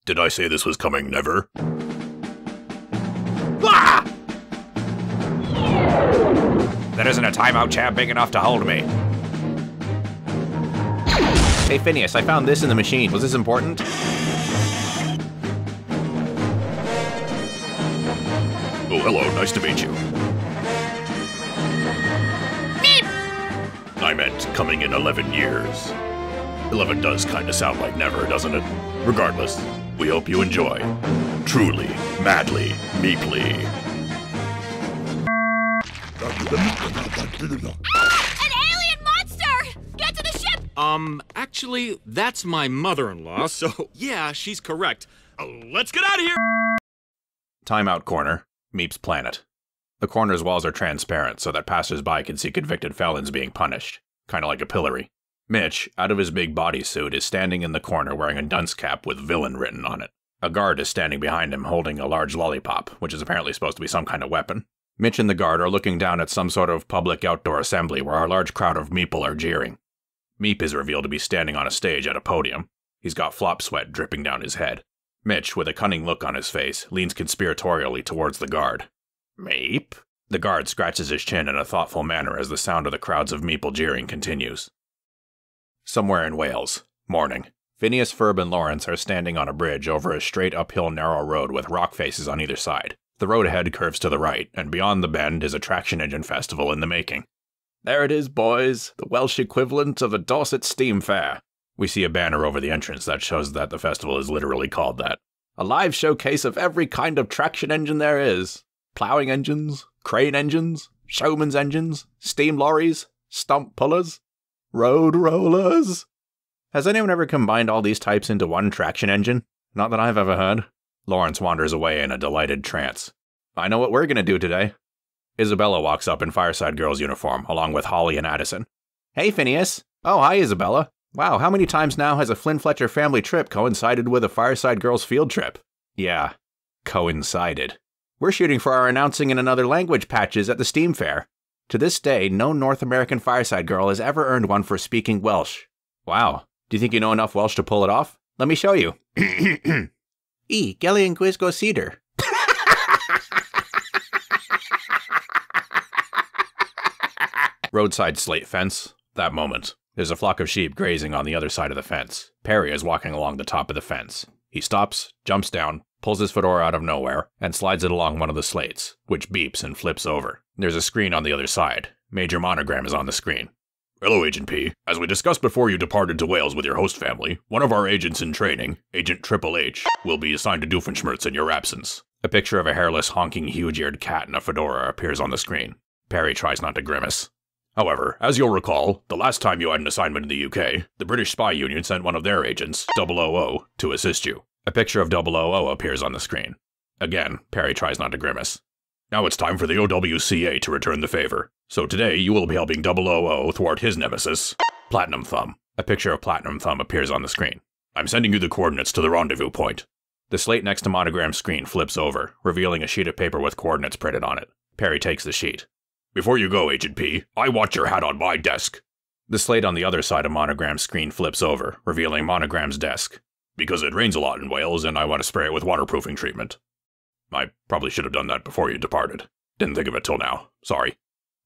Did I say this was coming never? Ah! There isn't a timeout chair big enough to hold me. Hey Phineas, I found this in the machine. Was this important? Oh, hello, nice to meet you. Meap! I meant coming in 11 years. 11 does kinda sound like never, doesn't it? Regardless, we hope you enjoy. Truly, madly, meaply. An alien monster! Get to the ship! Actually, that's my mother-in-law, so yeah, she's correct. Let's get out of here! Timeout corner. Meap's planet. The corner's walls are transparent so that passers-by can see convicted felons being punished. Kinda like a pillory. Mitch, out of his big bodysuit, is standing in the corner wearing a dunce cap with villain written on it. A guard is standing behind him holding a large lollipop, which is apparently supposed to be some kind of weapon. Mitch and the guard are looking down at some sort of public outdoor assembly where a large crowd of meeple are jeering. Meap is revealed to be standing on a stage at a podium. He's got flop sweat dripping down his head. Mitch, with a cunning look on his face, leans conspiratorially towards the guard. Meap? The guard scratches his chin in a thoughtful manner as the sound of the crowds of meeple jeering continues. Somewhere in Wales. Morning. Phineas Ferb and Lawrence are standing on a bridge over a straight uphill narrow road with rock faces on either side. The road ahead curves to the right, and beyond the bend is a traction engine festival in the making. There it is, boys, the Welsh equivalent of the Dorset Steam Fair. We see a banner over the entrance that shows that the festival is literally called that. A live showcase of every kind of traction engine there is. Plowing engines, crane engines, showman's engines, steam lorries, stump pullers, road rollers. Has anyone ever combined all these types into one traction engine? Not that I've ever heard. Lawrence wanders away in a delighted trance. I know what we're gonna do today. Isabella walks up in Fireside Girls uniform, along with Holly and Addison. Hey, Phineas. Oh, hi, Isabella. Wow, how many times now has a Flynn Fletcher family trip coincided with a Fireside Girls field trip? Yeah, coincided. We're shooting for our announcing in another language patches at the Steam Fair. To this day, no North American Fireside Girl has ever earned one for speaking Welsh. Wow, do you think you know enough Welsh to pull it off? Let me show you. Gelly and Gwisgo Cedar. Roadside slate fence. That moment. There's a flock of sheep grazing on the other side of the fence. Perry is walking along the top of the fence. He stops, jumps down, pulls his fedora out of nowhere, and slides it along one of the slates, which beeps and flips over. There's a screen on the other side. Major Monogram is on the screen. Hello, Agent P. As we discussed before you departed to Wales with your host family, one of our agents in training, Agent Triple H, will be assigned to Doofenshmirtz in your absence. A picture of a hairless, honking, huge-eared cat in a fedora appears on the screen. Perry tries not to grimace. However, as you'll recall, the last time you had an assignment in the UK, the British Spy Union sent one of their agents, 000, to assist you. A picture of 000 appears on the screen. Again, Perry tries not to grimace. Now it's time for the OWCA to return the favor. So today you will be helping 000 thwart his nemesis, Platinum Thumb. A picture of Platinum Thumb appears on the screen. I'm sending you the coordinates to the rendezvous point. The slate next to Monogram's screen flips over, revealing a sheet of paper with coordinates printed on it. Perry takes the sheet. Before you go, Agent P, I want your hat on my desk. The slate on the other side of Monogram's screen flips over, revealing Monogram's desk. Because it rains a lot in Wales and I want to spray it with waterproofing treatment. I probably should have done that before you departed. Didn't think of it till now. Sorry.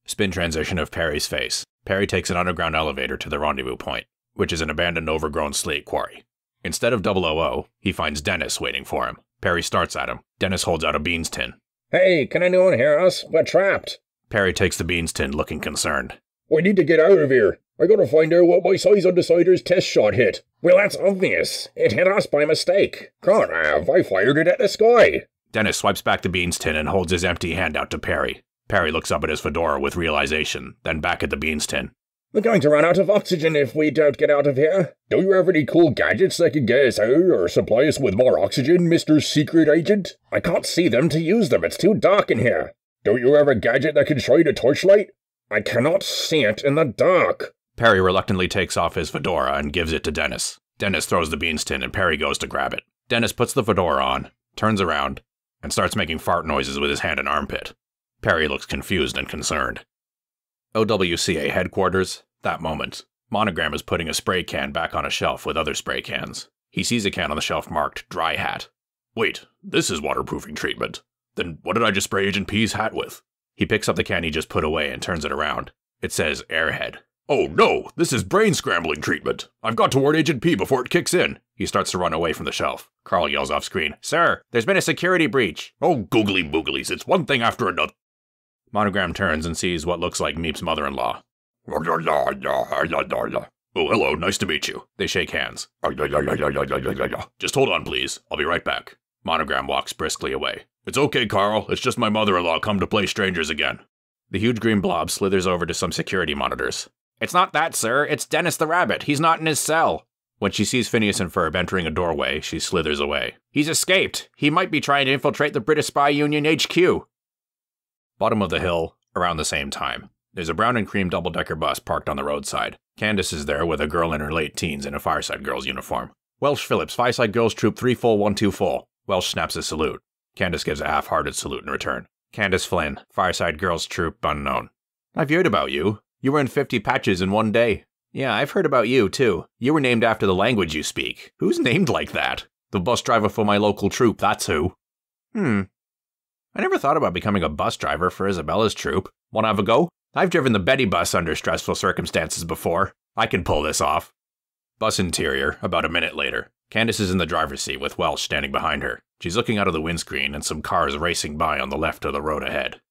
Spin transition of Perry's face. Perry takes an underground elevator to the rendezvous point, which is an abandoned overgrown slate quarry. Instead of 000, he finds Dennis waiting for him. Perry starts at him. Dennis holds out a beans tin. Hey, can anyone hear us? We're trapped. Perry takes the beans tin, looking concerned. We need to get out of here. I gotta find out what my size undecider's test shot hit. Well, that's obvious. It hit us by mistake. Can't have. I fired it at the sky. Dennis swipes back the beans tin and holds his empty hand out to Perry. Perry looks up at his fedora with realization, then back at the beans tin. We're going to run out of oxygen if we don't get out of here. Do you have any cool gadgets that can get us out or supply us with more oxygen, Mr. Secret Agent? I can't see them to use them. It's too dark in here. Don't you have a gadget that can shine a torchlight? I cannot see it in the dark. Perry reluctantly takes off his fedora and gives it to Dennis. Dennis throws the beans tin and Perry goes to grab it. Dennis puts the fedora on, turns around, and starts making fart noises with his hand and armpit. Perry looks confused and concerned. OWCA headquarters. That moment. Monogram is putting a spray can back on a shelf with other spray cans. He sees a can on the shelf marked Dry Hat. Wait, this is waterproofing treatment. Then what did I just spray Agent P's hat with? He picks up the can he just put away and turns it around. It says Airhead. Oh no, this is brain scrambling treatment. I've got to warn Agent P before it kicks in. He starts to run away from the shelf. Carl yells off screen, "Sir, there's been a security breach." Oh, googly booglies, it's one thing after another. Monogram turns and sees what looks like Meap's mother-in-law. Oh, hello, nice to meet you. They shake hands. Just hold on, please. I'll be right back. Monogram walks briskly away. It's okay, Carl. It's just my mother-in-law come to play strangers again. The huge green blob slithers over to some security monitors. "It's not that, sir. It's Dennis the rabbit. He's not in his cell." When she sees Phineas and Ferb entering a doorway, she slithers away. "He's escaped. He might be trying to infiltrate the British Spy Union HQ." Bottom of the hill, around the same time. There's a brown and cream double-decker bus parked on the roadside. Candace is there with a girl in her late teens in a Fireside Girls uniform. "Welsh Phillips, Fireside Girls Troop 3 full 1 2 full." Welsh snaps a salute. Candace gives a half-hearted salute in return. "Candace Flynn, Fireside Girls Troop Unknown." "I've heard about you. You were in 50 patches in one day." "Yeah, I've heard about you, too. You were named after the language you speak." "Who's named like that?" "The bus driver for my local troop, that's who." I never thought about becoming a bus driver for Isabella's troop. Want to have a go? I've driven the Betty bus under stressful circumstances before. I can pull this off. Bus interior, about a minute later. Candace is in the driver's seat with Welsh standing behind her. She's looking out of the windscreen and some cars racing by on the left of the road ahead.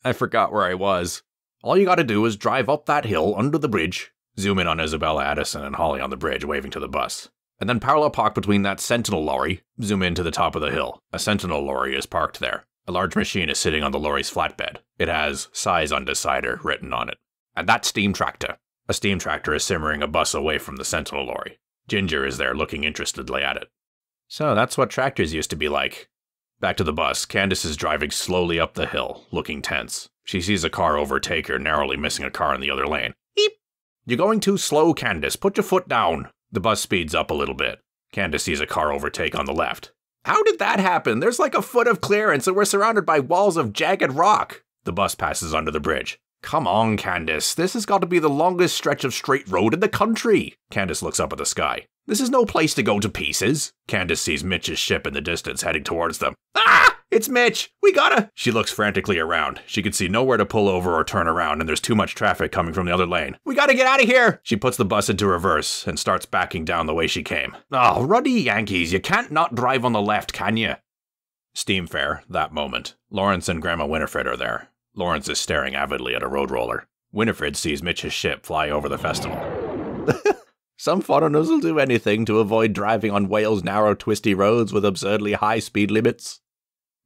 "I forgot where I was. All you gotta do is drive up that hill under the bridge." Zoom in on Isabella, Addison, and Holly on the bridge waving to the bus. "And then parallel park between that Sentinel lorry." Zoom in to the top of the hill. A Sentinel lorry is parked there. A large machine is sitting on the lorry's flatbed. It has "Size Undecider" written on it. "And that steam tractor." A steam tractor is simmering a bus away from the Sentinel lorry. Ginger is there looking interestedly at it. "So that's what tractors used to be like." Back to the bus, Candace is driving slowly up the hill, looking tense. She sees a car overtake her, narrowly missing a car in the other lane. "Beep! You're going too slow, Candace. Put your foot down." The bus speeds up a little bit. Candace sees a car overtake on the left. "How did that happen? There's like a foot of clearance and we're surrounded by walls of jagged rock." The bus passes under the bridge. "Come on, Candace. This has got to be the longest stretch of straight road in the country." Candace looks up at the sky. "This is no place to go to pieces." Candace sees Mitch's ship in the distance heading towards them. "Ah! It's Mitch! We gotta—" She looks frantically around. She can see nowhere to pull over or turn around, and there's too much traffic coming from the other lane. "We gotta get out of here!" She puts the bus into reverse and starts backing down the way she came. "Oh, ruddy Yankees, you can't not drive on the left, can you?" Steam Fair, that moment. Lawrence and Grandma Winifred are there. Lawrence is staring avidly at a road roller. Winifred sees Mitch's ship fly over the festival. "Some foreigners will do anything to avoid driving on Wales' narrow, twisty roads with absurdly high speed limits."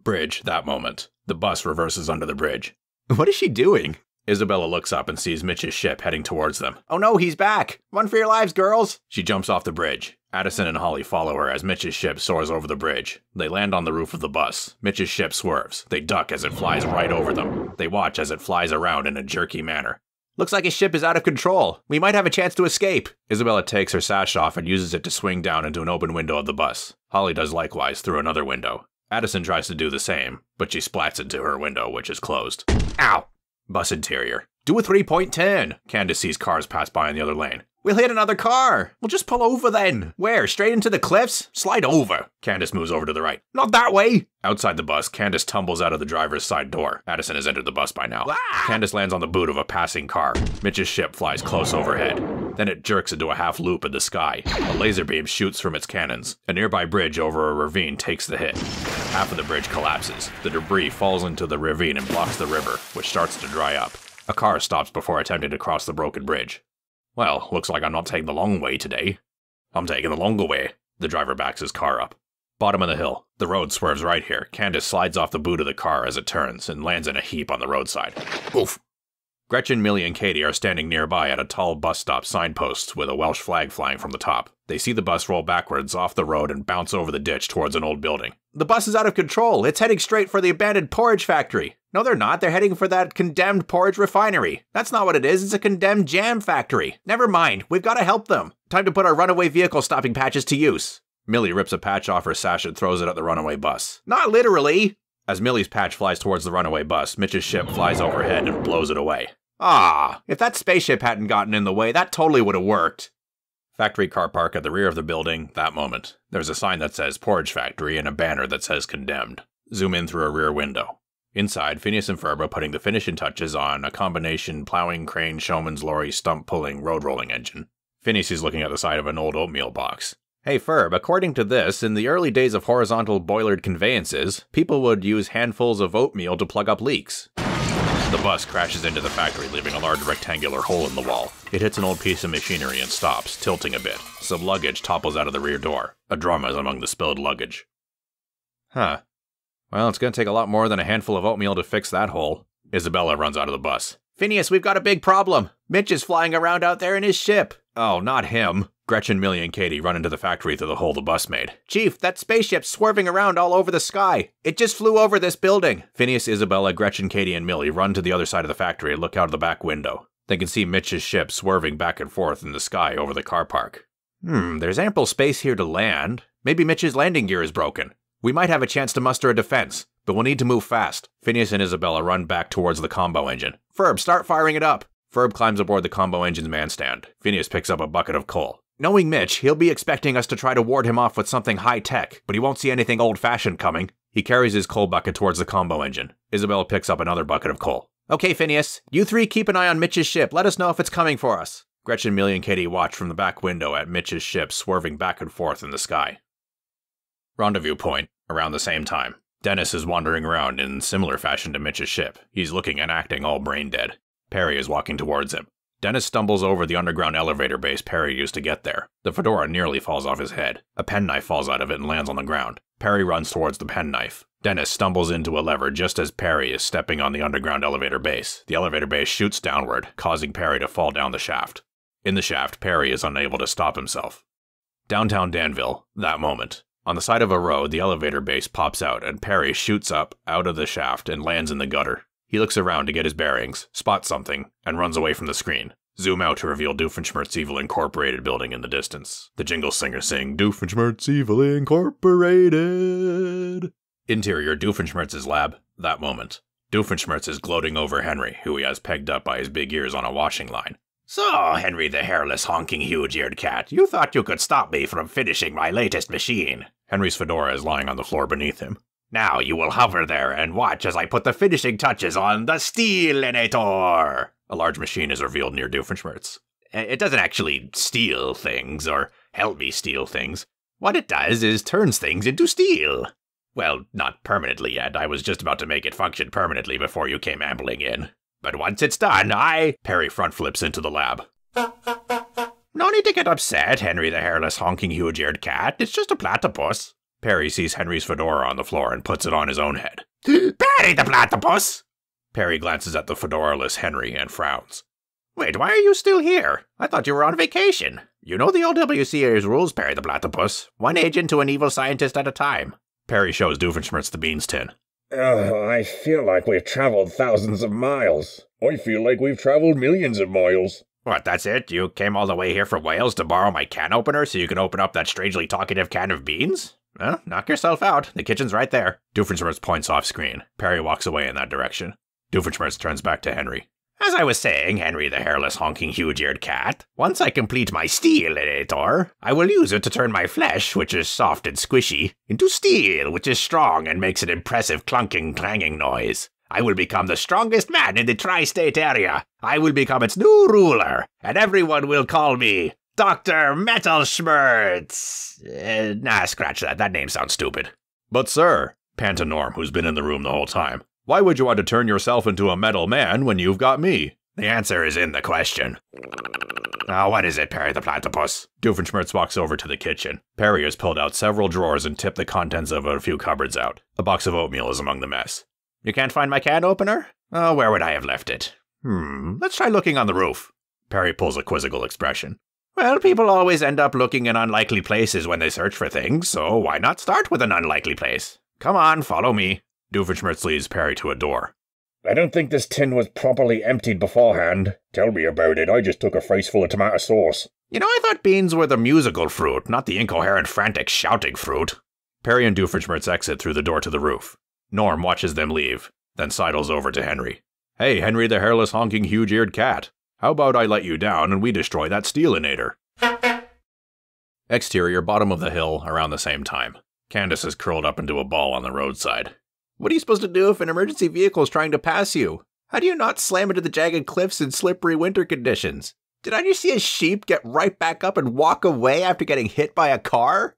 Bridge, that moment. The bus reverses under the bridge. "What is she doing?" Isabella looks up and sees Mitch's ship heading towards them. "Oh no, he's back! Run for your lives, girls!" She jumps off the bridge. Addison and Holly follow her as Mitch's ship soars over the bridge. They land on the roof of the bus. Mitch's ship swerves. They duck as it flies right over them. They watch as it flies around in a jerky manner. "Looks like his ship is out of control. We might have a chance to escape." Isabella takes her sash off and uses it to swing down into an open window of the bus. Holly does likewise through another window. Addison tries to do the same, but she splats into her window, which is closed. Ow! Bus interior. "Do a 3-point turn." Candace sees cars pass by in the other lane. "We'll hit another car." "Well, just pull over then." "Where? Straight into the cliffs?" "Slide over." Candace moves over to the right. "Not that way." Outside the bus, Candace tumbles out of the driver's side door. Addison has entered the bus by now. Ah! Candace lands on the boot of a passing car. Mitch's ship flies close overhead. Then it jerks into a half loop in the sky. A laser beam shoots from its cannons. A nearby bridge over a ravine takes the hit. Half of the bridge collapses. The debris falls into the ravine and blocks the river, which starts to dry up. A car stops before attempting to cross the broken bridge. "Well, looks like I'm not taking the long way today." "I'm taking the longer way." The driver backs his car up. Bottom of the hill. The road swerves right here. Candace slides off the boot of the car as it turns and lands in a heap on the roadside. Oof. Gretchen, Millie, and Katie are standing nearby at a tall bus stop signpost with a Welsh flag flying from the top. They see the bus roll backwards off the road and bounce over the ditch towards an old building. "The bus is out of control. It's heading straight for the abandoned porridge factory." "No, they're not. They're heading for that condemned porridge refinery." "That's not what it is. It's a condemned jam factory." "Never mind. We've got to help them. Time to put our runaway vehicle stopping patches to use." Millie rips a patch off her sash and throws it at the runaway bus. "Not literally." As Millie's patch flies towards the runaway bus, Mitch's ship flies overhead and blows it away. "Ah, if that spaceship hadn't gotten in the way, that totally would have worked." Factory car park at the rear of the building, that moment. There's a sign that says Porridge Factory and a banner that says Condemned. Zoom in through a rear window. Inside, Phineas and Ferb are putting the finishing touches on a combination plowing, crane, showman's lorry, stump-pulling, road-rolling engine. Phineas is looking at the side of an old oatmeal box. Hey Ferb, according to this, in the early days of horizontal boilered conveyances, people would use handfuls of oatmeal to plug up leaks. The bus crashes into the factory, leaving a large rectangular hole in the wall. It hits an old piece of machinery and stops, tilting a bit. Some luggage topples out of the rear door. A drum is among the spilled luggage. Huh. Well, it's gonna take a lot more than a handful of oatmeal to fix that hole. Isabella runs out of the bus. Phineas, we've got a big problem. Mitch is flying around out there in his ship. Oh, not him. Gretchen, Millie, and Katie run into the factory through the hole the bus made. Chief, that spaceship's swerving around all over the sky. It just flew over this building. Phineas, Isabella, Gretchen, Katie, and Millie run to the other side of the factory and look out of the back window. They can see Mitch's ship swerving back and forth in the sky over the car park. There's ample space here to land. Maybe Mitch's landing gear is broken. We might have a chance to muster a defense, but we'll need to move fast. Phineas and Isabella run back towards the combo engine. Ferb, start firing it up. Ferb climbs aboard the combo engine's man stand. Phineas picks up a bucket of coal. Knowing Mitch, he'll be expecting us to try to ward him off with something high-tech, but he won't see anything old-fashioned coming. He carries his coal bucket towards the combo engine. Isabella picks up another bucket of coal. Okay, Phineas, you three keep an eye on Mitch's ship. Let us know if it's coming for us. Gretchen, Millie, and Katie watch from the back window at Mitch's ship swerving back and forth in the sky. Rendezvous point, around the same time. Dennis is wandering around in similar fashion to Mitch's ship. He's looking and acting all brain-dead. Perry is walking towards him. Dennis stumbles over the underground elevator base Perry used to get there. The fedora nearly falls off his head. A penknife falls out of it and lands on the ground. Perry runs towards the penknife. Dennis stumbles into a lever just as Perry is stepping on the underground elevator base. The elevator base shoots downward, causing Perry to fall down the shaft. In the shaft, Perry is unable to stop himself. Downtown Danville, that moment. On the side of a road, the elevator base pops out, and Perry shoots up out of the shaft and lands in the gutter. He looks around to get his bearings, spots something, and runs away from the screen. Zoom out to reveal Doofenshmirtz Evil Incorporated building in the distance. The jingle singers sing, Doofenshmirtz Evil Incorporated. Interior, Doofenshmirtz's lab, that moment. Doofenshmirtz is gloating over Henry, who he has pegged up by his big ears on a washing line. So, Henry the hairless, honking, huge-eared cat, you thought you could stop me from finishing my latest machine. Henry's fedora is lying on the floor beneath him. Now you will hover there and watch as I put the finishing touches on the Steelinator. A large machine is revealed near Doofenshmirtz. It doesn't actually steal things, or help me steal things. What it does is turns things into steel. Well, not permanently yet. I was just about to make it function permanently before you came ambling in. But once it's done, Perry front flips into the lab. No need to get upset, Henry the hairless, honking, huge-eared cat. It's just a platypus. Perry sees Henry's fedora on the floor and puts it on his own head. Perry the platypus! Perry glances at the fedora-less Henry and frowns. Wait, why are you still here? I thought you were on vacation. You know the OWCA's rules, Perry the platypus. One agent to an evil scientist at a time. Perry shows Doofenshmirtz the beans tin. I feel like we've traveled thousands of miles. I feel like we've traveled millions of miles. What, that's it? You came all the way here from Wales to borrow my can opener so you can open up that strangely talkative can of beans? Well, knock yourself out. The kitchen's right there. Doofenshmirtz points off screen. Perry walks away in that direction. Doofenshmirtz turns back to Henry. As I was saying, Henry the hairless, honking, huge-eared cat, once I complete my Steelinator, I will use it to turn my flesh, which is soft and squishy, into steel, which is strong and makes an impressive clunking, clanging noise. I will become the strongest man in the tri-state area. I will become its new ruler, and everyone will call me Dr. Metalschmertz. Nah, scratch that. That name sounds stupid. But sir, panta Norm, who's been in the room the whole time, why would you want to turn yourself into a metal man when you've got me? The answer is in the question. Now, what is it, Perry the platypus? Doofenshmirtz walks over to the kitchen. Perry has pulled out several drawers and tipped the contents of a few cupboards out. A box of oatmeal is among the mess. You can't find my can opener? Oh, where would I have left it? Let's try looking on the roof. Perry pulls a quizzical expression. Well, people always end up looking in unlikely places when they search for things, so why not start with an unlikely place? Come on, follow me. Doofenshmirtz leads Perry to a door. I don't think this tin was properly emptied beforehand. Tell me about it. I just took a face full of tomato sauce. You know, I thought beans were the musical fruit, not the incoherent, frantic, shouting fruit. Perry and Doofenshmirtz exit through the door to the roof. Norm watches them leave, then sidles over to Henry. Hey, Henry the hairless, honking, huge-eared cat. How about I let you down and we destroy that Steelinator? Exterior, bottom of the hill, around the same time. Candace is curled up into a ball on the roadside. What are you supposed to do if an emergency vehicle is trying to pass you? How do you not slam into the jagged cliffs in slippery winter conditions? Did I just see a sheep get right back up and walk away after getting hit by a car?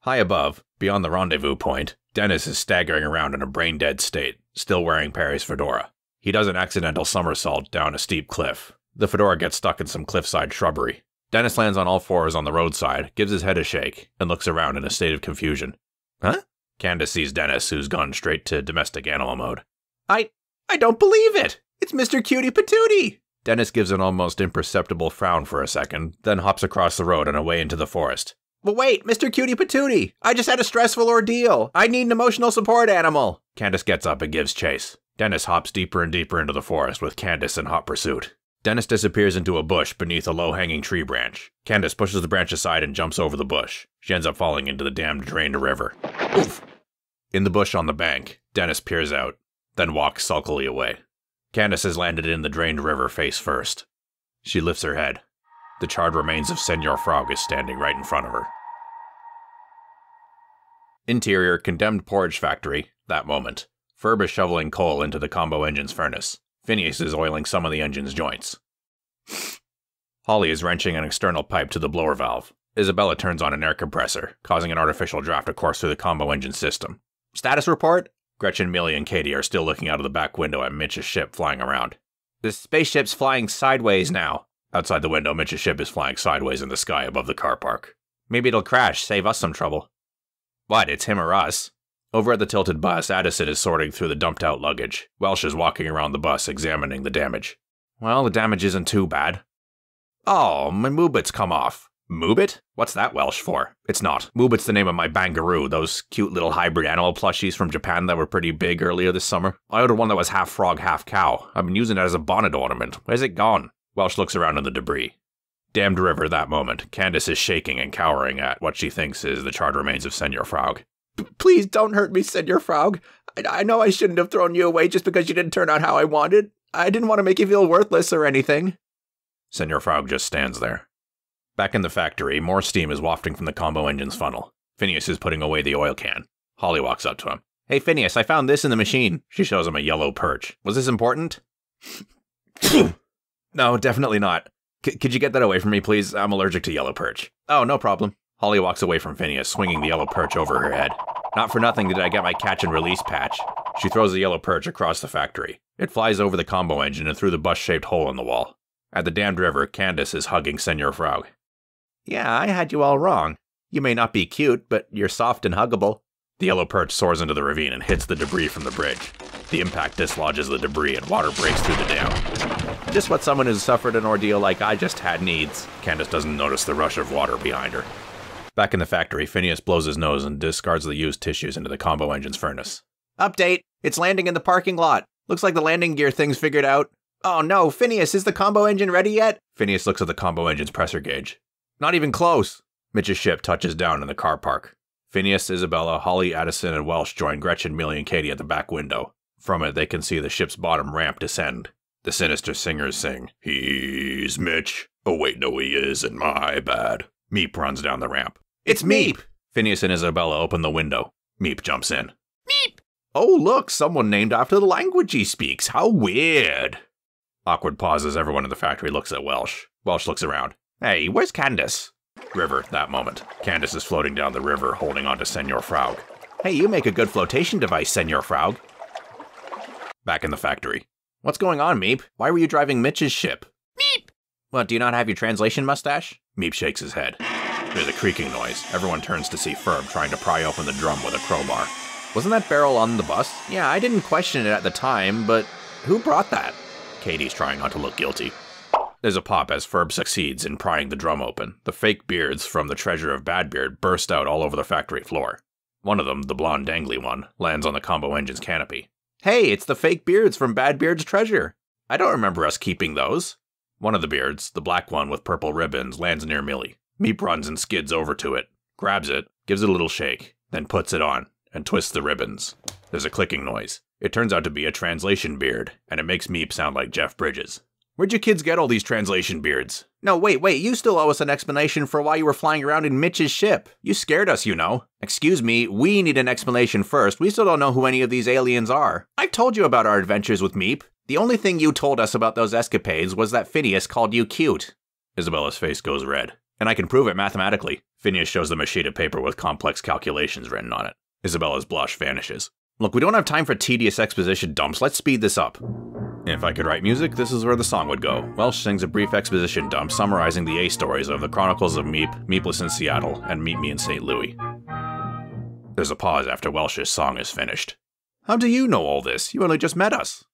High above, beyond the rendezvous point, Dennis is staggering around in a brain-dead state, still wearing Perry's fedora. He does an accidental somersault down a steep cliff. The fedora gets stuck in some cliffside shrubbery. Dennis lands on all fours on the roadside, gives his head a shake, and looks around in a state of confusion. Huh? Candace sees Dennis, who's gone straight to domestic animal mode. I don't believe it! It's Mr. Cutie Patootie! Dennis gives an almost imperceptible frown for a second, then hops across the road and away into the forest. But wait, Mr. Cutie Patootie! I just had a stressful ordeal! I need an emotional support animal! Candace gets up and gives chase. Dennis hops deeper and deeper into the forest with Candace in hot pursuit. Dennis disappears into a bush beneath a low-hanging tree branch. Candace pushes the branch aside and jumps over the bush. She ends up falling into the dammed drained river. Oof! In the bush on the bank, Dennis peers out, then walks sulkily away. Candace has landed in the drained river face first. She lifts her head. The charred remains of Senor Frog is standing right in front of her. Interior, condemned porridge factory, that moment. Ferb is shoveling coal into the combo engine's furnace. Phineas is oiling some of the engine's joints. Holly is wrenching an external pipe to the blower valve. Isabella turns on an air compressor, causing an artificial draft to course through the combo engine system. Status report? Gretchen, Millie, and Katie are still looking out of the back window at Mitch's ship flying around. The spaceship's flying sideways now. Outside the window, Mitch's ship is flying sideways in the sky above the car park. Maybe it'll crash, save us some trouble. What, it's him or us? Over at the tilted bus, Addison is sorting through the dumped-out luggage. Welsh is walking around the bus, examining the damage. Well, the damage isn't too bad. Oh, my Moobit's come off. Moobit? What's that Welsh for? It's not. Moobit's the name of my Bangaroo, those cute little hybrid animal plushies from Japan that were pretty big earlier this summer. I ordered one that was half frog, half cow. I've been using it as a bonnet ornament. Where's it gone? Welsh looks around in the debris. Damned river that moment. Candace is shaking and cowering at what she thinks is the charred remains of Senor Frog. Please don't hurt me, Senor Frog. I know I shouldn't have thrown you away just because you didn't turn out how I wanted. I didn't want to make you feel worthless or anything. Senor Frog just stands there. Back in the factory, more steam is wafting from the combo engine's funnel. Phineas is putting away the oil can. Holly walks up to him. Hey, Phineas, I found this in the machine. She shows him a yellow perch. Was this important? No, definitely not. Could you get that away from me, please? I'm allergic to yellow perch. Oh, no problem. Holly walks away from Phineas, swinging the yellow perch over her head. Not for nothing did I get my catch and release patch. She throws the yellow perch across the factory. It flies over the combo engine and through the bus-shaped hole in the wall. At the damned river, Candace is hugging Senor Frog. Yeah, I had you all wrong. You may not be cute, but you're soft and huggable. The yellow perch soars into the ravine and hits the debris from the bridge. The impact dislodges the debris and water breaks through the dam. Just what someone who's suffered an ordeal like I just had needs. Candace doesn't notice the rush of water behind her. Back in the factory, Phineas blows his nose and discards the used tissues into the combo engine's furnace. Update! It's landing in the parking lot. Looks like the landing gear thing's figured out. Oh no, Phineas, is the combo engine ready yet? Phineas looks at the combo engine's pressure gauge. Not even close! Mitch's ship touches down in the car park. Phineas, Isabella, Holly, Addison, and Welsh join Gretchen, Millie, and Katie at the back window. From it, they can see the ship's bottom ramp descend. The sinister singers sing, "He's Mitch. Oh wait, no he isn't, my bad." Meap runs down the ramp. It's Meap! Phineas and Isabella open the window. Meap jumps in. Meap! Oh look, someone named after the language he speaks. How weird! Awkward pause as everyone in the factory looks at Welsh. Welsh looks around. Hey, where's Candace? River, that moment. Candace is floating down the river, holding onto Senor Frog. Hey, you make a good flotation device, Senor Frog. Back in the factory. What's going on, Meap? Why were you driving Mitch's ship? Meap! What, do you not have your translation mustache? Meap shakes his head. There's a creaking noise. Everyone turns to see Ferb trying to pry open the drum with a crowbar. Wasn't that barrel on the bus? Yeah, I didn't question it at the time, but who brought that? Katie's trying not to look guilty. There's a pop as Ferb succeeds in prying the drum open. The fake beards from the treasure of Badbeard burst out all over the factory floor. One of them, the blonde dangly one, lands on the combo engine's canopy. Hey, it's the fake beards from Badbeard's treasure. I don't remember us keeping those. One of the beards, the black one with purple ribbons, lands near Millie. Meap runs and skids over to it, grabs it, gives it a little shake, then puts it on, and twists the ribbons. There's a clicking noise. It turns out to be a translation beard, and it makes Meap sound like Jeff Bridges. Where'd you kids get all these translation beards? No, wait, you still owe us an explanation for why you were flying around in Mitch's ship. You scared us, you know. Excuse me, we need an explanation first. We still don't know who any of these aliens are. I've told you about our adventures with Meap. The only thing you told us about those escapades was that Phineas called you cute. Isabella's face goes red. And I can prove it mathematically. Phineas shows them a sheet of paper with complex calculations written on it. Isabella's blush vanishes. Look, we don't have time for tedious exposition dumps. Let's speed this up. If I could write music, this is where the song would go. Welsh sings a brief exposition dump summarizing the A stories of the Chronicles of Meap, Meapless in Seattle, and Meet Me in St. Louis. There's a pause after Welsh's song is finished. How do you know all this? You only just met us.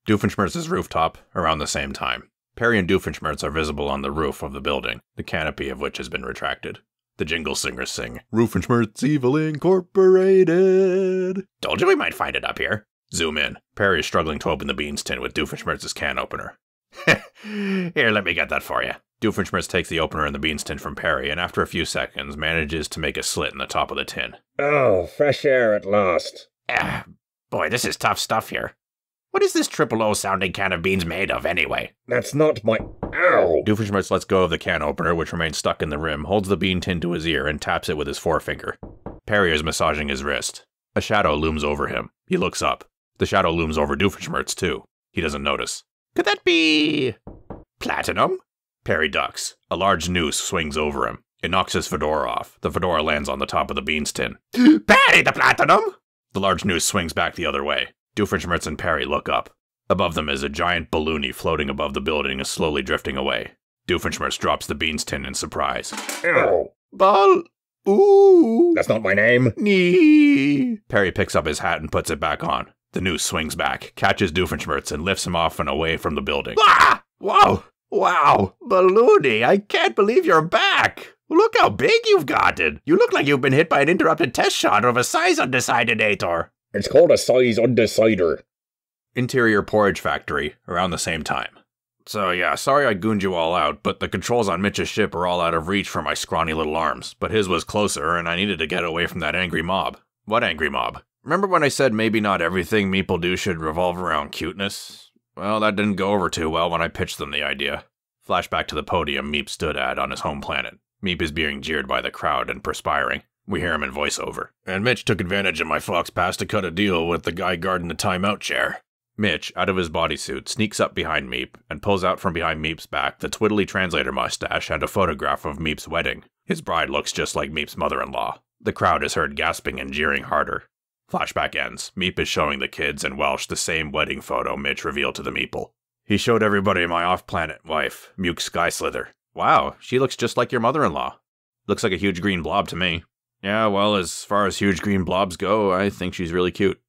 Doofenshmirtz's rooftop, around the same time. Perry and Doofenshmirtz are visible on the roof of the building, the canopy of which has been retracted. The jingle singers sing, Doofenshmirtz Evil Incorporated. Told you we might find it up here. Zoom in. Perry is struggling to open the beans tin with Doofenshmirtz's can opener. Here, let me get that for you. Doofenshmirtz takes the opener and the beans tin from Perry, and after a few seconds, manages to make a slit in the top of the tin. Oh, fresh air at last. Boy, this is tough stuff here. What is this triple O sounding can of beans made of, anyway? That's not my... Ow! Doofenshmirtz lets go of the can opener, which remains stuck in the rim, holds the bean tin to his ear, and taps it with his forefinger. Perry is massaging his wrist. A shadow looms over him. He looks up. The shadow looms over Doofenshmirtz, too. He doesn't notice. Could that be... platinum? Perry ducks. A large noose swings over him. It knocks his fedora off. The fedora lands on the top of the beans tin. Perry, the platinum! The large noose swings back the other way. Doofenshmirtz and Perry look up. Above them is a giant balloonie floating above the building and slowly drifting away. Doofenshmirtz drops the beans tin in surprise. Ow! Ooh! That's not my name. Nee! Perry picks up his hat and puts it back on. The noose swings back, catches Doofenshmirtz, and lifts him off and away from the building. Ah! Whoa! Wow! Balloonie, I can't believe you're back! Look how big you've gotten! You look like you've been hit by an interrupted test shot of a size undecidinator! It's called a size undecider. Interior porridge factory, around the same time. So yeah, sorry I gooned you all out, but the controls on Mitch's ship are all out of reach for my scrawny little arms. But his was closer, and I needed to get away from that angry mob. What angry mob? Remember when I said maybe not everything Meeple do should revolve around cuteness? Well, that didn't go over too well when I pitched them the idea. Flashback to the podium Meap stood at on his home planet. Meap is being jeered by the crowd and perspiring. We hear him in voiceover. And Mitch took advantage of my fox pass to cut a deal with the guy guarding the timeout chair. Mitch, out of his bodysuit, sneaks up behind Meap and pulls out from behind Meap's back the twiddly translator mustache and a photograph of Meap's wedding. His bride looks just like Meap's mother-in-law. The crowd is heard gasping and jeering harder. Flashback ends. Meap is showing the kids and Welsh the same wedding photo Mitch revealed to the Meeple. He showed everybody my off-planet wife, Muke Skyslither. Wow, she looks just like your mother-in-law. Looks like a huge green blob to me. Yeah, well, as far as huge green blobs go, I think she's really cute.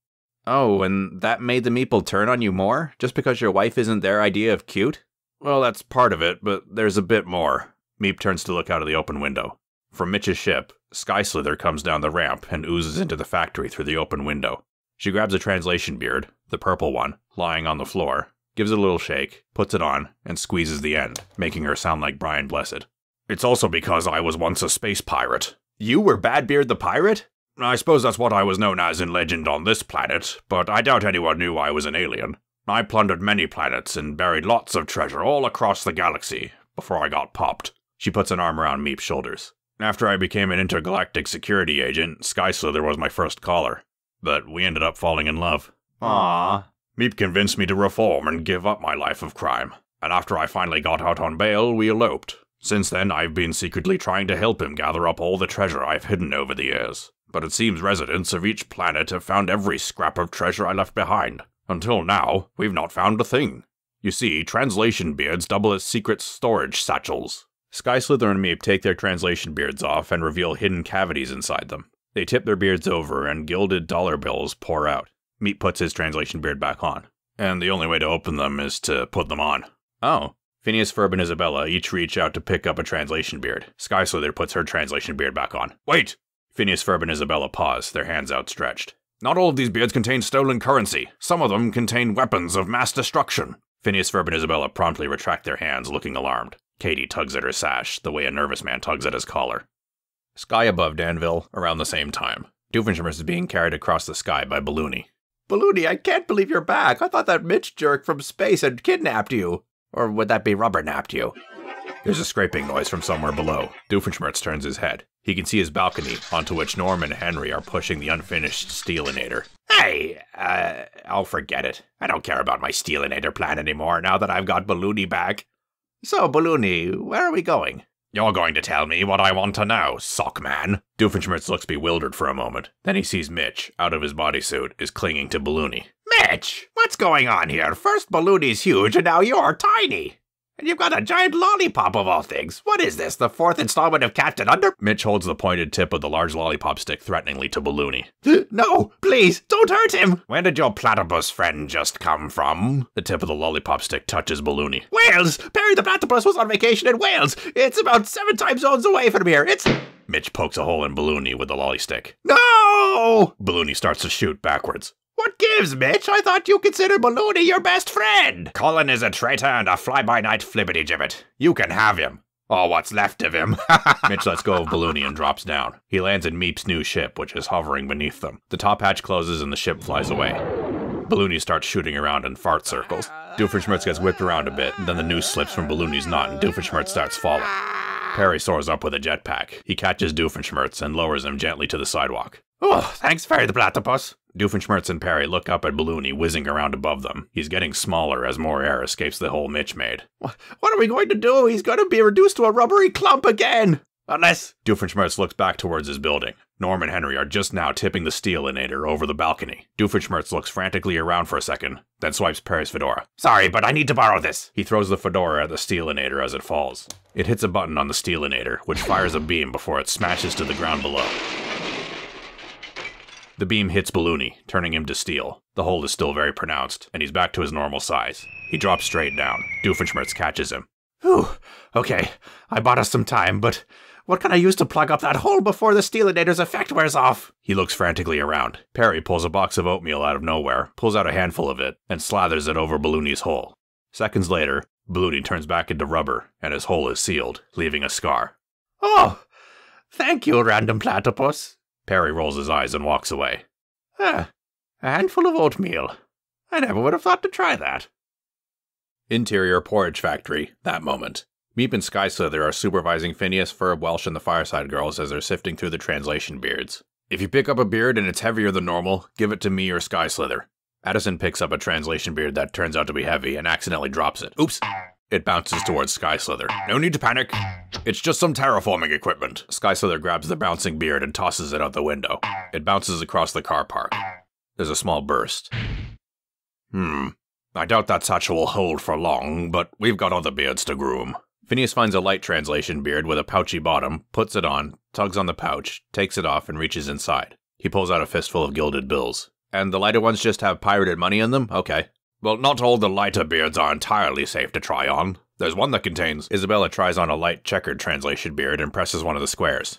Oh, and that made the Meeple turn on you more? Just because your wife isn't their idea of cute? Well, that's part of it, but there's a bit more. Meap turns to look out of the open window. From Mitch's ship, Skyslither comes down the ramp and oozes into the factory through the open window. She grabs a translation beard, the purple one, lying on the floor, gives it a little shake, puts it on, and squeezes the end, making her sound like Brian Blessed. It's also because I was once a space pirate. You were Badbeard the pirate? I suppose that's what I was known as in legend on this planet, but I doubt anyone knew I was an alien. I plundered many planets and buried lots of treasure all across the galaxy before I got popped. She puts an arm around Meap's shoulders. After I became an intergalactic security agent, Skyslither was my first caller. But we ended up falling in love. Aww. Meap convinced me to reform and give up my life of crime. And after I finally got out on bail, we eloped. Since then, I've been secretly trying to help him gather up all the treasure I've hidden over the years. But it seems residents of each planet have found every scrap of treasure I left behind. Until now, we've not found a thing. You see, translation beards double as secret storage satchels. Skyslither and Meap take their translation beards off and reveal hidden cavities inside them. They tip their beards over and gilded dollar bills pour out. Meap puts his translation beard back on. And the only way to open them is to put them on. Oh. Phineas Ferb and Isabella each reach out to pick up a translation beard. Skyslither puts her translation beard back on. Wait! Phineas Ferb and Isabella pause, their hands outstretched. Not all of these beards contain stolen currency. Some of them contain weapons of mass destruction. Phineas Ferb and Isabella promptly retract their hands, looking alarmed. Katie tugs at her sash, the way a nervous man tugs at his collar. Sky above Danville, around the same time. Doofenshmirtz is being carried across the sky by Balloonie. Balloonie, I can't believe you're back. I thought that Mitch jerk from space had kidnapped you. Or would that be rubbernapped you? There's a scraping noise from somewhere below. Doofenshmirtz turns his head. He can see his balcony, onto which Norm and Henry are pushing the unfinished Steelinator. Hey, I'll forget it. I don't care about my Steelinator plan anymore now that I've got Balloony back. So, Balloony, where are we going? You're going to tell me what I want to know, sockman. Doofenshmirtz looks bewildered for a moment. Then he sees Mitch, out of his bodysuit, is clinging to Balloony. Mitch, what's going on here? First Balloony's huge and now you're tiny. And you've got a giant lollipop of all things. What is this, the fourth installment of Captain Under? Mitch holds the pointed tip of the large lollipop stick threateningly to Balloony. No, please, don't hurt him! Where did your platypus friend just come from? The tip of the lollipop stick touches Balloony. Wales! Perry the platypus was on vacation in Wales! It's about 7 time zones away from here, it's... Mitch pokes a hole in Balloony with the lolly stick. No! Balloony starts to shoot backwards. What gives, Mitch? I thought you considered Balloony your best friend. Colin is a traitor and a fly-by-night flippity-gibbet. You can have him. Or what's left of him. Mitch lets go of Balloony and drops down. He lands in Meap's new ship, which is hovering beneath them. The top hatch closes and the ship flies away. Balloony starts shooting around in fart circles. Doofenshmirtz gets whipped around a bit, and then the noose slips from Balloony's knot and Doofenshmirtz starts falling. Perry soars up with a jetpack. He catches Doofenshmirtz and lowers him gently to the sidewalk. Oh, thanks, Perry the platypus. Doofenshmirtz and Perry look up at Balloony whizzing around above them. He's getting smaller as more air escapes the hole Mitch made. What are we going to do? He's going to be reduced to a rubbery clump again! Unless... Doofenshmirtz looks back towards his building. Norm and Henry are just now tipping the Steelinator over the balcony. Doofenshmirtz looks frantically around for a second, then swipes Perry's fedora. Sorry, but I need to borrow this. He throws the fedora at the Steelinator as it falls. It hits a button on the Steelinator, which fires a beam before it smashes to the ground below. The beam hits Balloony, turning him to steel. The hole is still very pronounced, and he's back to his normal size. He drops straight down. Doofenshmirtz catches him. Whew, okay, I bought us some time, but what can I use to plug up that hole before the Steelinator's effect wears off? He looks frantically around. Perry pulls a box of oatmeal out of nowhere, pulls out a handful of it, and slathers it over Balloony's hole. Seconds later, Balloony turns back into rubber, and his hole is sealed, leaving a scar. Oh, thank you, random platypus. Perry rolls his eyes and walks away. A handful of oatmeal. I never would have thought to try that. Interior porridge factory, that moment. Meap and Skyslither are supervising Phineas, Ferb, Welsh, and the Fireside Girls as they're sifting through the translation beards. If you pick up a beard and it's heavier than normal, give it to me or Skyslither. Addison picks up a translation beard that turns out to be heavy and accidentally drops it. Oops! It bounces towards Skyslither. No need to panic. It's just some terraforming equipment. Skyslither grabs the bouncing beard and tosses it out the window. It bounces across the car park. There's a small burst. I doubt that satchel will hold for long, but we've got other beards to groom. Phineas finds a light translation beard with a pouchy bottom, puts it on, tugs on the pouch, takes it off, and reaches inside. He pulls out a fistful of gilded bills. And the lighter ones just have pirated money in them? Okay. Well, not all the lighter beards are entirely safe to try on. There's one that contains... Isabella tries on a light checkered translation beard and presses one of the squares.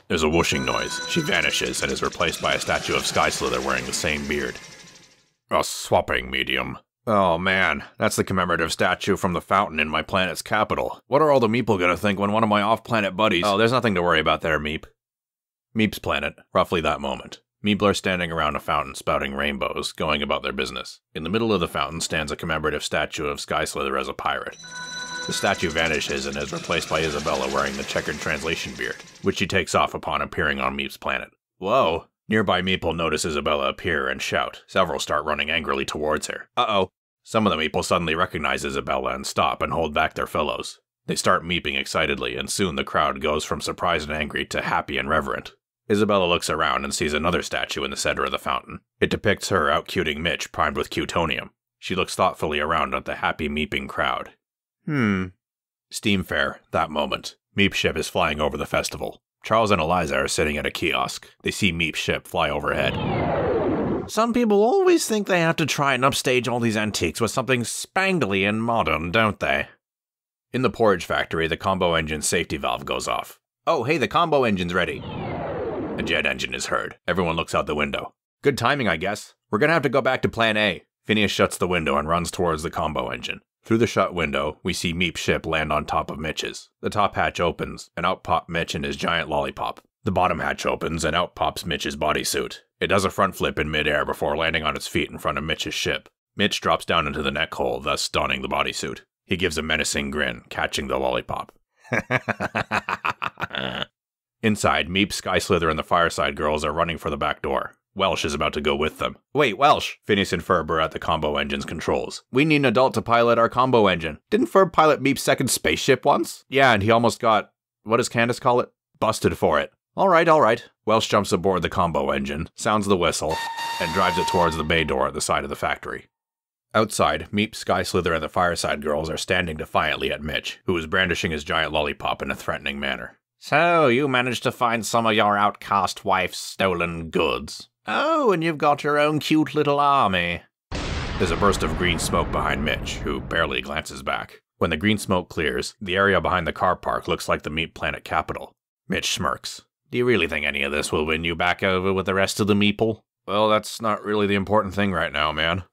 There's a whooshing noise. She vanishes and is replaced by a statue of Skyslither wearing the same beard. A swapping medium. Oh man, that's the commemorative statue from the fountain in my planet's capital. What are all the Meeple gonna think when one of my off-planet buddies... Oh, there's nothing to worry about there, Meap. Meap's planet, roughly that moment. Meeple are standing around a fountain spouting rainbows, going about their business. In the middle of the fountain stands a commemorative statue of Skyslither as a pirate. The statue vanishes and is replaced by Isabella wearing the checkered translation beard, which she takes off upon appearing on Meap's planet. Whoa! Nearby Meeple notice Isabella appear and shout. Several start running angrily towards her. Uh-oh. Some of the Meeple suddenly recognize Isabella and stop and hold back their fellows. They start meeping excitedly, and soon the crowd goes from surprised and angry to happy and reverent. Isabella looks around and sees another statue in the center of the fountain. It depicts her out-cuting Mitch primed with Cutonium. She looks thoughtfully around at the happy meeping crowd. Steam Fair, that moment. Meap's ship is flying over the festival. Charles and Eliza are sitting at a kiosk. They see Meap's ship fly overhead. Some people always think they have to try and upstage all these antiques with something spangly and modern, don't they? In the porridge factory, the combo engine's safety valve goes off. Oh, hey, the combo engine's ready. A jet engine is heard. Everyone looks out the window. Good timing, I guess. We're gonna have to go back to Plan A. Phineas shuts the window and runs towards the combo engine. Through the shut window, we see Meap's ship land on top of Mitch's. The top hatch opens, and out pop Mitch and his giant lollipop. The bottom hatch opens, and out pops Mitch's bodysuit. It does a front flip in midair before landing on its feet in front of Mitch's ship. Mitch drops down into the neck hole, thus donning the bodysuit. He gives a menacing grin, catching the lollipop. Inside, Meap, Sky Slither, and the Fireside Girls are running for the back door. Welsh is about to go with them. Wait, Welsh! Phineas and Ferb are at the combo engine's controls. We need an adult to pilot our combo engine. Didn't Ferb pilot Meap's second spaceship once? Yeah, and he almost got, what does Candace call it? Busted for it. Alright. Welsh jumps aboard the combo engine, sounds the whistle, and drives it towards the bay door at the side of the factory. Outside, Meap, Sky Slither, and the Fireside Girls are standing defiantly at Mitch, who is brandishing his giant lollipop in a threatening manner. So, you managed to find some of your outcast wife's stolen goods. Oh, and you've got your own cute little army. There's a burst of green smoke behind Mitch, who barely glances back. When the green smoke clears, the area behind the car park looks like the Meap Planet capital. Mitch smirks. Do you really think any of this will win you back over with the rest of the meeple? Well, that's not really the important thing right now, man.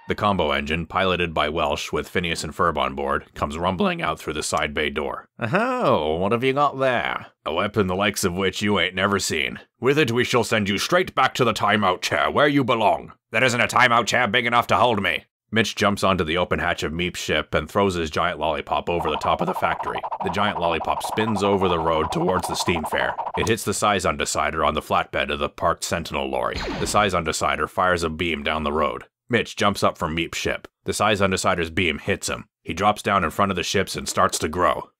The combo engine, piloted by Welsh with Phineas and Ferb on board, comes rumbling out through the side bay door. Oh, what have you got there? A weapon the likes of which you ain't never seen. With it, we shall send you straight back to the timeout chair, where you belong. There isn't a timeout chair big enough to hold me. Mitch jumps onto the open hatch of Meap's ship and throws his giant lollipop over the top of the factory. The giant lollipop spins over the road towards the steam fair. It hits the size undecider on the flatbed of the parked Sentinel lorry. The size undecider fires a beam down the road. Mitch jumps up from Meap's ship. The size undecider's beam hits him. He drops down in front of the ships and starts to grow.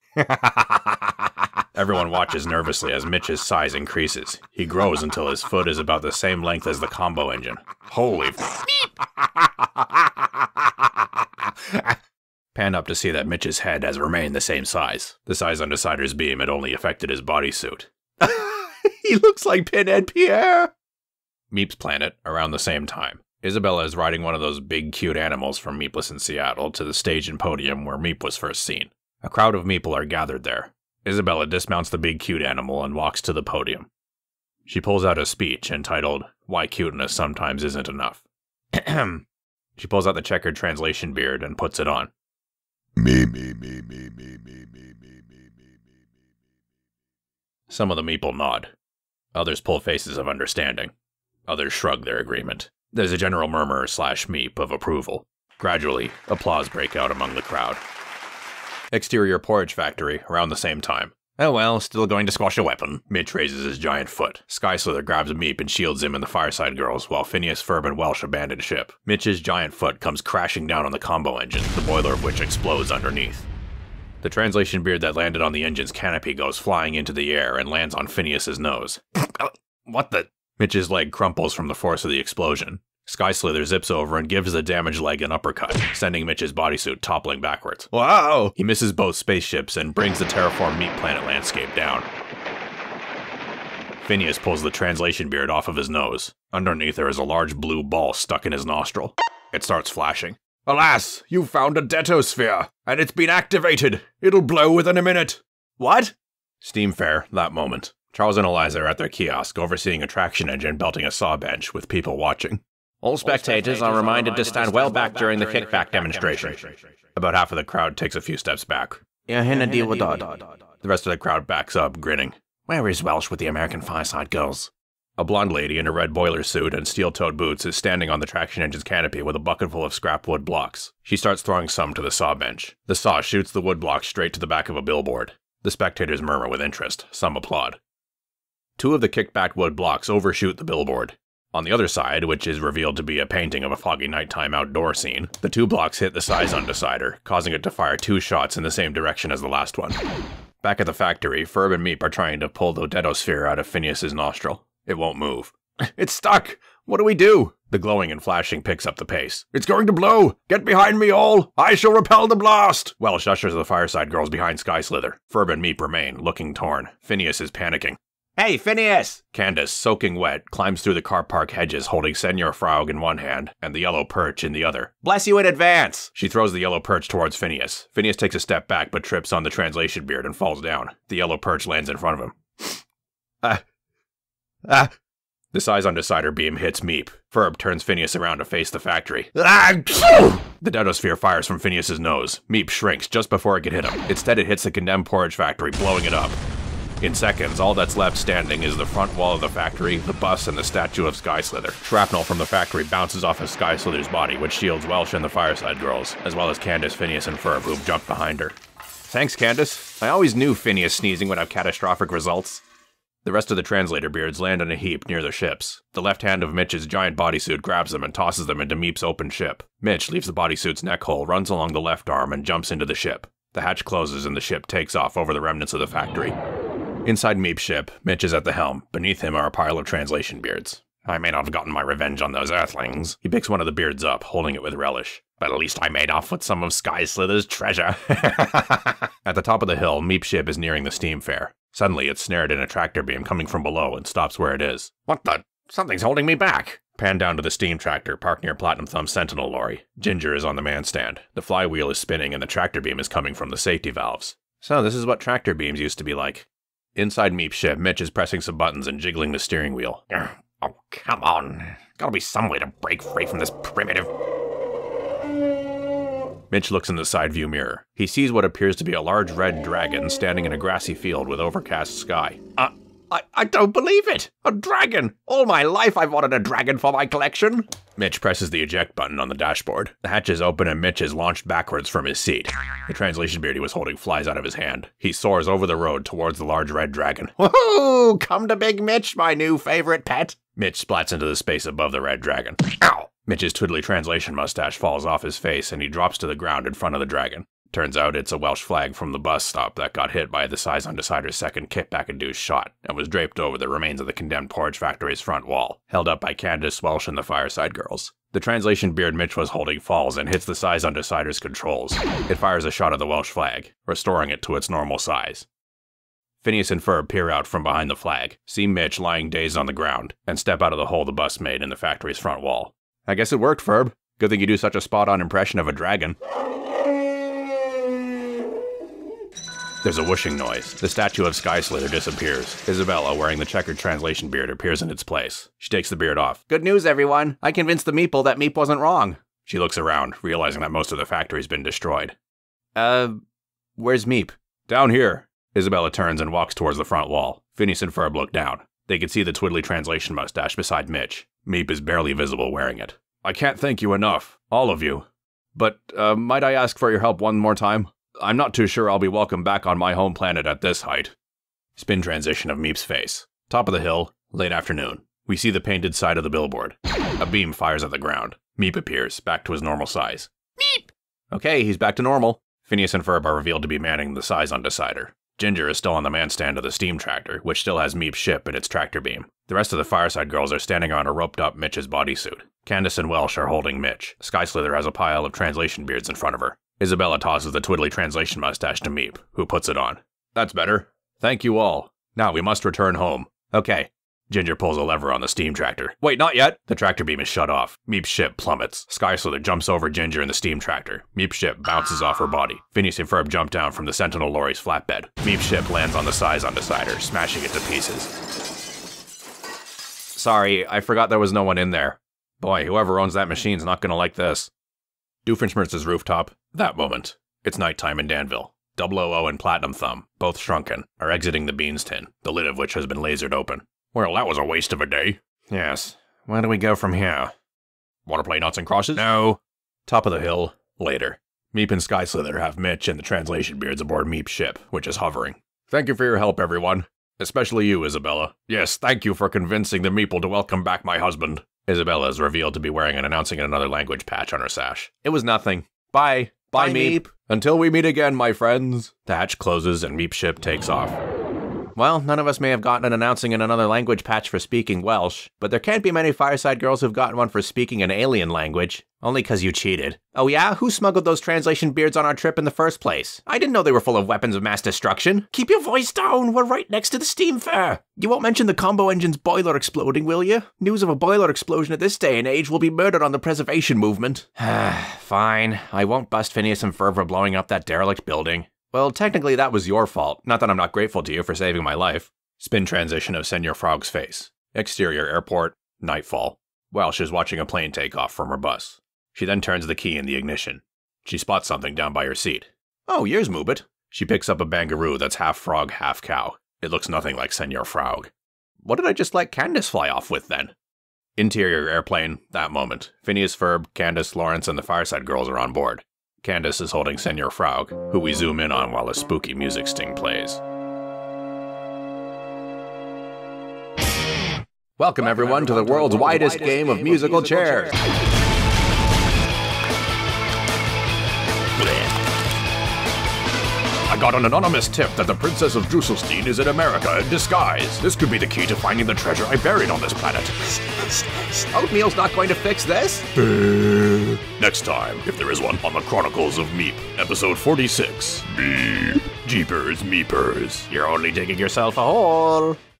Everyone watches nervously as Mitch's size increases. He grows until his foot is about the same length as the combo engine. Holy Pan up to see that Mitch's head has remained the same size. The size undecider's beam had only affected his bodysuit. He looks like Pinhead Pierre! Meap's planet, around the same time. Isabella is riding one of those big cute animals from Meapless in Seattle to the stage and podium where Meap was first seen. A crowd of meeple are gathered there. Isabella dismounts the big cute animal and walks to the podium. She pulls out a speech entitled, Why Cuteness Sometimes Isn't Enough. She pulls out the checkered translation beard and puts it on. Some of the meeple nod. Others pull faces of understanding. Others shrug their agreement. There's a general murmur / meep of approval. Gradually, applause break out among the crowd. Exterior porridge factory, around the same time. Oh well, still going to squash a weapon. Mitch raises his giant foot. Sky Slither grabs a Meap and shields him and the Fireside Girls, while Phineas, Ferb, and Welsh abandon ship. Mitch's giant foot comes crashing down on the combo engine, the boiler of which explodes underneath. The translation beard that landed on the engine's canopy goes flying into the air and lands on Phineas's nose. What the? Mitch's leg crumples from the force of the explosion. Sky Slither zips over and gives the damaged leg an uppercut, sending Mitch's bodysuit toppling backwards. Wow! He misses both spaceships and brings the terraformed Meap Planet landscape down. Phineas pulls the translation beard off of his nose. Underneath there is a large blue ball stuck in his nostril. It starts flashing. Alas! You found a detosphere! And it's been activated! It'll blow within a minute! What? Steam Fair, that moment. Charles and Eliza are at their kiosk, overseeing a traction engine belting a saw bench, with people watching. All spectators are reminded to stand well back during the kickback demonstration. About half of the crowd takes a few steps back. The rest of the crowd backs up, grinning. Where is Welsh with the American Fireside Girls? A blonde lady in a red boiler suit and steel-toed boots is standing on the traction engine's canopy with a bucket full of scrap wood blocks. She starts throwing some to the saw bench. The saw shoots the wood blocks straight to the back of a billboard. The spectators murmur with interest. Some applaud. Two of the kickback wood blocks overshoot the billboard. On the other side, which is revealed to be a painting of a foggy nighttime outdoor scene, the two blocks hit the size undecider, causing it to fire 2 shots in the same direction as the last one. Back at the factory, Ferb and Meap are trying to pull the detosphere out of Phineas's nostril. It won't move. It's stuck! What do we do? The glowing and flashing picks up the pace. It's going to blow! Get behind me all! I shall repel the blast! Welsh ushers the Fireside Girls behind Sky Slither. Ferb and Meap remain, looking torn. Phineas is panicking. Hey, Phineas! Candace, soaking wet, climbs through the car park hedges holding Senor Frog in one hand and the yellow perch in the other. Bless you in advance! She throws the yellow perch towards Phineas. Phineas takes a step back but trips on the translation beard and falls down. The yellow perch lands in front of him. The size undecider beam hits Meap. Ferb turns Phineas around to face the factory. The detosphere fires from Phineas's nose. Meap shrinks just before it can hit him. Instead, it hits the condemned porridge factory, blowing it up. In seconds, all that's left standing is the front wall of the factory, the bus, and the statue of Sky Slither. Shrapnel from the factory bounces off of Sky Slither's body, which shields Welsh and the Fireside Girls, as well as Candace, Phineas, and Ferb, who've jumped behind her. Thanks, Candace. I always knew Phineas sneezing would have catastrophic results. The rest of the translator beards land in a heap near their ships. The left hand of Mitch's giant bodysuit grabs them and tosses them into Meap's open ship. Mitch leaves the bodysuit's neck hole, runs along the left arm, and jumps into the ship. The hatch closes and the ship takes off over the remnants of the factory. Inside Meap's ship, Mitch is at the helm. Beneath him are a pile of translation beards. I may not have gotten my revenge on those Earthlings. He picks one of the beards up, holding it with relish. But at least I made off with some of Sky Slither's treasure. At the top of the hill, Meap's ship is nearing the steam fair. Suddenly, it's snared in a tractor beam coming from below and stops where it is. What the? Something's holding me back. Pan down to the steam tractor parked near Platinum Thumb's sentinel lorry. Ginger is on the man stand. The flywheel is spinning and the tractor beam is coming from the safety valves. So this is what tractor beams used to be like. Inside Meap's ship, Mitch is pressing some buttons and jiggling the steering wheel. Oh, come on. Gotta be some way to break free from this primitive... Mitch looks in the side view mirror. He sees what appears to be a large red dragon standing in a grassy field with overcast sky. I don't believe it! A dragon! All my life I've wanted a dragon for my collection! Mitch presses the eject button on the dashboard. The hatch is open and Mitch is launched backwards from his seat. The translation beard he was holding flies out of his hand. He soars over the road towards the large red dragon. Woohoo! Come to Big Mitch, my new favorite pet! Mitch splats into the space above the red dragon. Ow! Mitch's twiddly translation mustache falls off his face and he drops to the ground in front of the dragon. Turns out it's a Welsh flag from the bus stop that got hit by the Size Undecider's second kickback-induced shot and was draped over the remains of the condemned porridge factory's front wall, held up by Candace, Welsh, and the Fireside Girls. The translation beard Mitch was holding falls and hits the Size Undecider's controls. It fires a shot at the Welsh flag, restoring it to its normal size. Phineas and Ferb peer out from behind the flag, see Mitch lying dazed on the ground, and step out of the hole the bus made in the factory's front wall. I guess it worked, Ferb. Good thing you do such a spot-on impression of a dragon. There's a whooshing noise. The statue of Sky Slither disappears. Isabella, wearing the checkered translation beard, appears in its place. She takes the beard off. Good news, everyone! I convinced the Meeple that Meap wasn't wrong. She looks around, realizing that most of the factory's been destroyed. Where's Meap? Down here. Isabella turns and walks towards the front wall. Phineas and Ferb look down. They can see the twiddly translation mustache beside Mitch. Meap is barely visible wearing it. I can't thank you enough. All of you. But, might I ask for your help one more time? I'm not too sure I'll be welcome back on my home planet at this height. Spin transition of Meap's face. Top of the hill, late afternoon. We see the painted side of the billboard. A beam fires at the ground. Meap appears, back to his normal size. Meap! Okay, he's back to normal. Phineas and Ferb are revealed to be manning the Size Undecider. Ginger is still on the man stand of the steam tractor, which still has Meap's ship in its tractor beam. The rest of the Fireside Girls are standing around a roped-up Mitch's bodysuit. Candace and Welsh are holding Mitch. Sky Slither has a pile of translation beards in front of her. Isabella tosses the twiddly translation mustache to Meap, who puts it on. That's better. Thank you all. Now we must return home. Okay. Ginger pulls a lever on the steam tractor. Wait, not yet! The tractor beam is shut off. Meap's ship plummets. Sky Slither jumps over Ginger in the steam tractor. Meap's ship bounces off her body. Phineas and Ferb jump down from the Sentinel lorry's flatbed. Meap's ship lands on the Size Undecider, smashing it to pieces. Sorry, I forgot there was no one in there. Boy, whoever owns that machine's not gonna like this. Doofenshmirtz's rooftop. That moment. It's nighttime in Danville. 000 and Platinum Thumb, both shrunken, are exiting the beans tin, the lid of which has been lasered open. Well, that was a waste of a day. Yes. Where do we go from here? Want to play Noughts and Crosses? No. Top of the hill. Later. Meap and Sky Slither have Mitch and the translation beards aboard Meap's ship, which is hovering. Thank you for your help, everyone. Especially you, Isabella. Yes, thank you for convincing the Meeple to welcome back my husband. Isabella is revealed to be wearing an announcing in another language patch on her sash. It was nothing. Bye. Bye, Meap. Until we meet again, my friends. The hatch closes and Meap's ship takes off. Well, none of us may have gotten an announcing in another language patch for speaking Welsh, but there can't be many Fireside Girls who've gotten one for speaking an alien language. Only 'cause you cheated. Oh yeah? Who smuggled those translation beards on our trip in the first place? I didn't know they were full of weapons of mass destruction. Keep your voice down, we're right next to the steam fair. You won't mention the combo engine's boiler exploding, will you? News of a boiler explosion at this day and age will be murdered on the preservation movement. Fine, I won't bust Phineas and Ferb for blowing up that derelict building. Well, technically that was your fault, not that I'm not grateful to you for saving my life. Spin transition of Senor Frog's face. Exterior airport, nightfall. Welsh is watching a plane take off from her bus. She then turns the key in the ignition. She spots something down by her seat. Oh, here's Moobit. She picks up a bangaroo that's half frog, half cow. It looks nothing like Senor Frog. What did I just let Candace fly off with, then? Interior airplane, that moment. Phineas Ferb, Candace, Lawrence, and the Fireside Girls are on board. Candace is holding Senor Frog, who we zoom in on while a spooky music sting plays. Welcome everyone to the world's widest game of musical chairs. I got an anonymous tip that the Princess of Drusselstein is in America in disguise. This could be the key to finding the treasure I buried on this planet. Oatmeal's not going to fix this? Next time, if there is one, on the Chronicles of Meap, episode 46. Meap. Jeepers Meepers. You're only digging yourself a hole.